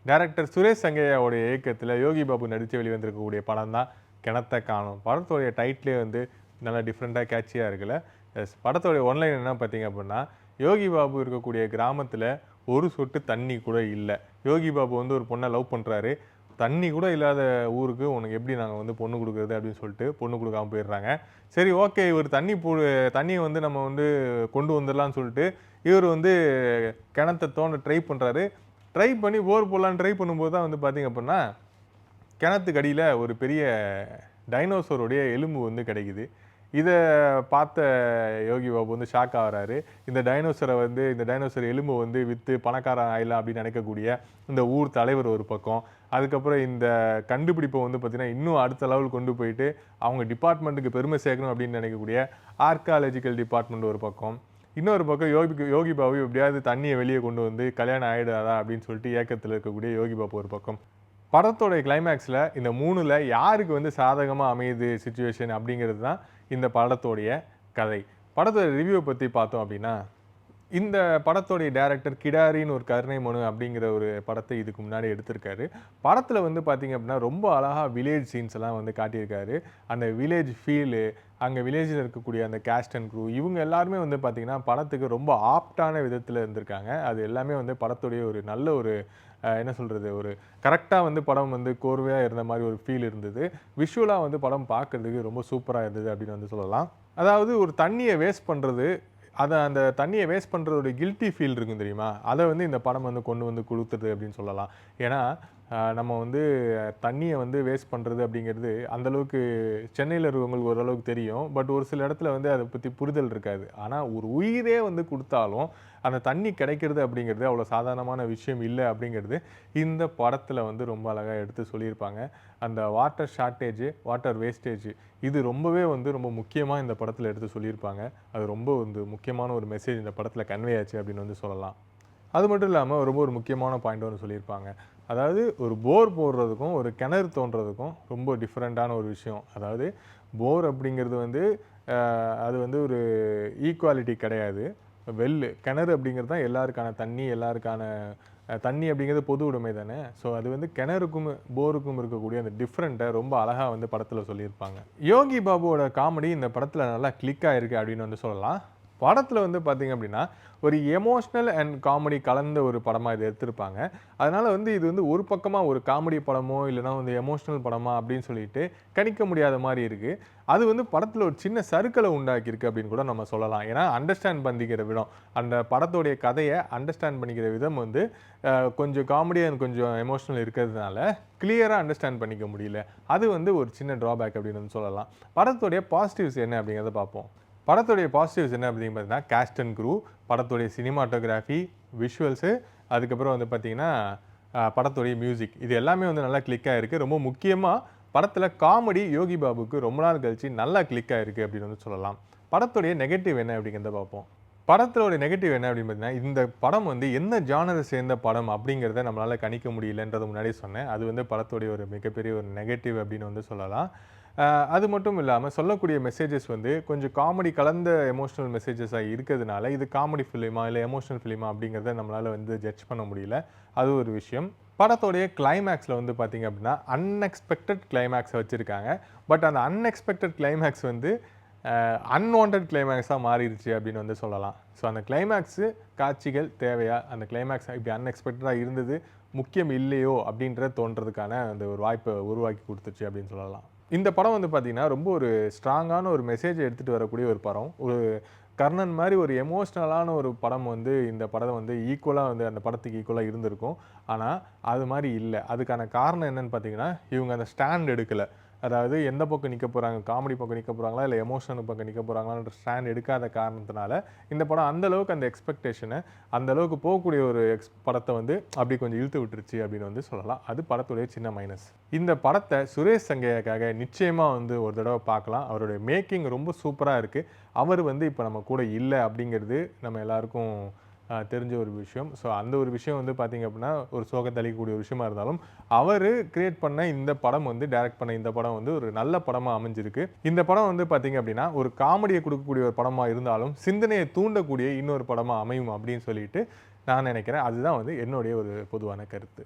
Director Suresh சங்கையாவுடைய இயக்கத்தில் யோகி பாபு நடித்து வெளிவந்திருக்கக்கூடிய படம் தான் கிணத்த காணும். படத்தோடைய டைட்டிலே வந்து நல்லா டிஃப்ரெண்ட்டாக கேட்சியாக இருக்குல்ல. படத்தோடைய ஒன்லைன் என்ன பார்த்தீங்க அப்படின்னா, யோகி பாபு இருக்கக்கூடிய கிராமத்தில் ஒரு சொட்டு தண்ணி கூட இல்லை. யோகி பாபு வந்து ஒரு பொண்ணை லவ் பண்ணுறாரு. தண்ணி கூட இல்லாத ஊருக்கு உனக்கு எப்படி நாங்கள் வந்து பொண்ணு கொடுக்குறது அப்படின்னு சொல்லிட்டு பொண்ணு கொடுக்காம போயிடுறாங்க. சரி ஓகே, இவர் தண்ணியை வந்து நம்ம வந்து கொண்டு வந்துடலான்னு சொல்லிட்டு இவர் வந்து கிணத்தை தோண்ட ட்ரை பண்ணுறாரு. ட்ரை பண்ணி போர் போடலான்னு ட்ரை பண்ணும்போது தான் வந்து பார்த்தீங்க அப்படின்னா, கிணத்துக்கு அடியில் ஒரு பெரிய டைனோசருடைய எலும்பு வந்து கிடைக்குது. இதை பார்த்த யோகி பாபு வந்து ஷாக் ஆகிறாரு. இந்த டைனோசர் எலும்பை வந்து விற்று பணக்காரன் ஆயிடலாம் அப்படின்னு நினைக்கக்கூடிய இந்த ஊர் தலைவர் ஒரு பக்கம். அதுக்கப்புறம் இந்த கண்டுபிடிப்பை வந்து பார்த்தீங்கன்னா இன்னும் அடுத்த லெவல் கொண்டு போயிட்டு அவங்க டிபார்ட்மெண்ட்டுக்கு பெருமை சேர்க்கணும் அப்படின்னு நினைக்கக்கூடிய ஆர்காலஜிக்கல் டிபார்ட்மெண்ட் ஒரு பக்கம். இன்னொரு பக்கம் யோகி பாபு எப்படியாவது தண்ணியை வெளியே கொண்டு வந்து கல்யாணம் ஆகிடாதா அப்படின்னு சொல்லிட்டு ஏக்கத்தில் இருக்கக்கூடிய யோகி பாபு ஒரு பக்கம். படத்தோடைய கிளைமேக்ஸில் இந்த மூணில் யாருக்கு வந்து சாதகமாக அமையுது சிச்சுவேஷன் அப்படிங்கிறது தான் இந்த படத்தோடைய கதை. படத்தோட ரிவ்யூவை பற்றி பார்த்தோம் அப்படின்னா, இந்த படத்தோடைய டைரக்டர் கிடாரின்னு ஒரு கருணை மனு அப்படிங்கிற ஒரு படத்தை இதுக்கு முன்னாடி எடுத்திருக்காரு. படத்தில் வந்து பார்த்திங்க அப்படின்னா ரொம்ப அழகாக வில்லேஜ் சீன்ஸ் எல்லாம் வந்து காட்டியிருக்காரு. அந்த வில்லேஜ் ஃபீலு, அங்கே வில்லேஜில் இருக்கக்கூடிய அந்த கேஸ்ட் அண்ட் க்ரூ இவங்க எல்லாருமே வந்து பார்த்திங்கன்னா படத்துக்கு ரொம்ப ஆப்டான விதத்தில் இருந்திருக்காங்க. அது எல்லாமே வந்து படத்துடைய ஒரு நல்ல ஒரு என்ன சொல்கிறது, ஒரு கரெக்டாக வந்து படம் வந்து கோர்வையாக இருந்த மாதிரி ஒரு ஃபீல் இருந்தது. விஷுவலாக வந்து படம் பார்க்குறதுக்கு ரொம்ப சூப்பராக இருந்தது அப்படின்னு வந்து சொல்லலாம். அதாவது ஒரு தண்ணியை வேஸ்ட் பண்ணுறது, அந்த தண்ணியை வேஸ்ட் பண்ணுறதோட கில்ட்டி ஃபீல் இருக்கும் தெரியுமா, அதை வந்து இந்த படம் வந்து கொண்டு வந்து கொடுத்துது அப்படின்னு சொல்லலாம். ஏன்னா நம்ம வந்து தண்ணியை வந்து வேஸ்ட் பண்ணுறது அப்படிங்கிறது அந்தளவுக்கு சென்னையில் இருக்கவங்களுக்கு ஓரளவுக்கு தெரியும். பட் ஒரு சில இடத்துல வந்து அதை பற்றி புரிதல் இருக்காது. ஆனால் ஒரு உயிரே வந்து கொடுத்தாலும் அந்த தண்ணி கிடைக்கிறது அப்படிங்கிறது அவ்வளோ சாதாரணமான விஷயம் இல்லை அப்படிங்கிறது இந்த படத்தில் வந்து ரொம்ப அழகாக எடுத்து சொல்லியிருப்பாங்க. அந்த வாட்டர் ஷார்ட்டேஜ், வாட்டர் வேஸ்டேஜ் இது ரொம்ப முக்கியமாக இந்த படத்தில் எடுத்து சொல்லியிருப்பாங்க. அது ரொம்ப வந்து முக்கியமான ஒரு மெசேஜ் இந்த படத்தில் கன்வே ஆச்சு அப்படின்னு வந்து சொல்லலாம். அது மட்டும் இல்லாமல் ஒரு முக்கியமான பாயிண்ட் ஒன்று சொல்லியிருப்பாங்க. அதாவது ஒரு போர் போடுறதுக்கும் ஒரு கிணறு தோன்றதுக்கும் ரொம்ப டிஃப்ரெண்ட்டான ஒரு விஷயம். அதாவது போர் அப்படிங்கிறது வந்து அது வந்து ஒரு ஈக்குவாலிட்டி கிடையாது. கிணறு அப்படிங்கிறது தான் எல்லாருக்கான தண்ணி அப்படிங்கிறது பொது உடைமை தானே. ஸோ அது வந்து கிணறுக்கும் போருக்கும் இருக்கக்கூடிய அந்த டிஃப்ரெண்ட்டை ரொம்ப அழகாக வந்து படத்தில் சொல்லியிருப்பாங்க. யோகி பாபுவோட காமெடி இந்த படத்தில் நல்லா கிளிக் ஆகிருக்கு அப்படின்னு வந்து சொல்லலாம். படத்தில் வந்து பார்த்திங்க அப்படின்னா ஒரு எமோஷ்னல் அண்ட் காமெடி கலந்த ஒரு படமாக இதை எடுத்திருப்பாங்க. அதனால் வந்து இது வந்து ஒரு பக்கமாக ஒரு காமெடி படமோ இல்லைனா வந்து எமோஷ்னல் படமா அப்படின்னு சொல்லிட்டு கணிக்க முடியாத மாதிரி இருக்குது. அது வந்து படத்தில் ஒரு சின்ன சறுக்கலை உண்டாக்கியிருக்கு அப்படின்னு கூட நம்ம சொல்லலாம். ஏன்னா அண்டர்ஸ்டாண்ட் பண்ணிக்கிற விதம், அந்த படத்தோடைய கதையை அண்டர்ஸ்டாண்ட் பண்ணிக்கிற விதம் வந்து கொஞ்சம் காமெடி அண்ட் கொஞ்சம் எமோஷ்னல் இருக்கிறதுனால கிளியராக அண்டர்ஸ்டாண்ட் பண்ணிக்க முடியல. அது வந்து ஒரு சின்ன ட்ராபேக் அப்படின்னு வந்து சொல்லலாம். படத்தோடைய பாசிட்டிவ்ஸ் என்ன அப்படிங்கிறத பார்ப்போம். படத்துடைய பாசிட்டிவ்ஸ் என்ன அப்படின்னு பார்த்தீங்கன்னா, கேஸ்ட் அண்ட் க்ரூ, படத்துடைய சினிமாட்டோகிராஃபி, விஷுவல்ஸு, அதுக்கப்புறம் வந்து பார்த்திங்கன்னா படத்துடைய மியூசிக், இது எல்லாமே வந்து நல்லா கிளிக் ஆகிருக்கு. ரொம்ப முக்கியமாக படத்தில் காமெடி யோகி பாபுக்கு ரொம்ப நாள் கழிச்சு நல்லா கிளிக் ஆகிருக்கு அப்படின்னு வந்து சொல்லலாம். படத்துடைய நெகட்டிவ் என்ன அப்படிங்கிறத பார்ப்போம். படத்தோட நெகட்டிவ் என்ன அப்படின்னு பார்த்தீங்கன்னா, இந்த படம் வந்து என்ன ஜானரை சேர்ந்த படம் அப்படிங்கிறத நம்மளால் கணிக்க முடியலன்றதை முன்னாடியே சொன்னேன். அது வந்து படத்துடைய ஒரு மிகப்பெரிய ஒரு நெகட்டிவ் அப்படின்னு வந்து சொல்லலாம். அது மட்டும் இல்லாமல் சொல்லக்கூடிய மெசேஜஸ் வந்து கொஞ்சம் காமெடி கலந்த எமோஷ்னல் மெசேஜஸாக இருக்கிறதுனால இது காமெடி ஃபிலிமா இல்லை எமோஷ்னல் ஃபிலிமா அப்படிங்கிறத நம்மளால் வந்து ஜட்ஜ் பண்ண முடியல. அது ஒரு விஷயம். படத்தோடைய கிளைமேக்ஸில் வந்து பார்த்திங்க அப்படின்னா அன்எக்ஸ்பெக்டட் கிளைமேக்ஸை வச்சுருக்காங்க. பட் அந்த அன்எக்ஸ்பெக்டட் கிளைமேக்ஸ் வந்து அன்வான்ட் கிளைமேக்ஸாக மாறிடுச்சு அப்படின்னு வந்து சொல்லலாம். ஸோ அந்த கிளைமேக்ஸு காட்சிகள் தேவையா, அந்த கிளைமேக்ஸ் இப்படி அன்எக்ஸ்பெக்டடாக இருந்தது முக்கியம் இல்லையோ அப்படின்ற தோன்றதுக்கான அந்த ஒரு வாய்ப்பை உருவாக்கி கொடுத்துச்சு அப்படின்னு சொல்லலாம். இந்த படம் வந்து பார்த்திங்கன்னா ரொம்ப ஒரு ஸ்ட்ராங்கான ஒரு மெசேஜை எடுத்துகிட்டு வரக்கூடிய ஒரு படம். ஒரு கர்ணன் மாதிரி ஒரு எமோஷ்னலான ஒரு படம் வந்து இந்த படம் வந்து ஈக்குவலாக வந்து அந்த படத்துக்கு ஈக்குவலாக இருந்திருக்கும். ஆனால் அது மாதிரி இல்லை. அதுக்கான காரணம் என்னென்னு பார்த்தீங்கன்னா, இவங்க அந்த ஸ்டாண்ட் எடுக்கலை. அதாவது எந்த பக்கம் நிற்க போகிறாங்க, காமெடி பக்கம் நிற்க போகிறாங்களா இல்லை எமோஷனல் பக்கம் நிற்க போகிறாங்களான்ற ஸ்டாண்ட் எடுக்காத காரணத்தினால இந்த படம் அந்தளவுக்கு அந்த எக்ஸ்பெக்டேஷனை அந்தளவுக்கு போகக்கூடிய ஒரு படத்தை வந்து அப்படி கொஞ்சம் இழுத்து விட்டுருச்சு அப்படின்னு வந்து சொல்லலாம். அது படத்துடைய சின்ன மைனஸ். இந்த படத்தை சுரேஷ் சங்கையாக்காக நிச்சயமாக வந்து ஒரு தடவை பார்க்கலாம். அவருடைய மேக்கிங் ரொம்ப சூப்பராக இருக்குது. அவர் வந்து இப்போ நம்ம கூட இல்லை அப்படிங்கிறது நம்ம எல்லாருக்கும் தெரிஞ்ச ஒரு விஷயம். ஸோ அந்த ஒரு விஷயம் வந்து பார்த்திங்க அப்படின்னா ஒரு சோகத்தை அளிக்கக்கூடிய ஒரு விஷயமா இருந்தாலும் அவர் கிரியேட் பண்ண இந்த படம் வந்து டைரக்ட் பண்ண இந்த படம் வந்து ஒரு நல்ல படமாக அமைஞ்சிருக்கு. இந்த படம் வந்து பார்த்திங்க அப்படின்னா ஒரு காமெடியை கொடுக்கக்கூடிய ஒரு படமாக இருந்தாலும் சிந்தனையை தூண்டக்கூடிய இன்னொரு படமாக அமையும் அப்படின்னு சொல்லிட்டு நான் நினைக்கிறேன். அதுதான் வந்து என்னுடைய ஒரு பொதுவான கருத்து.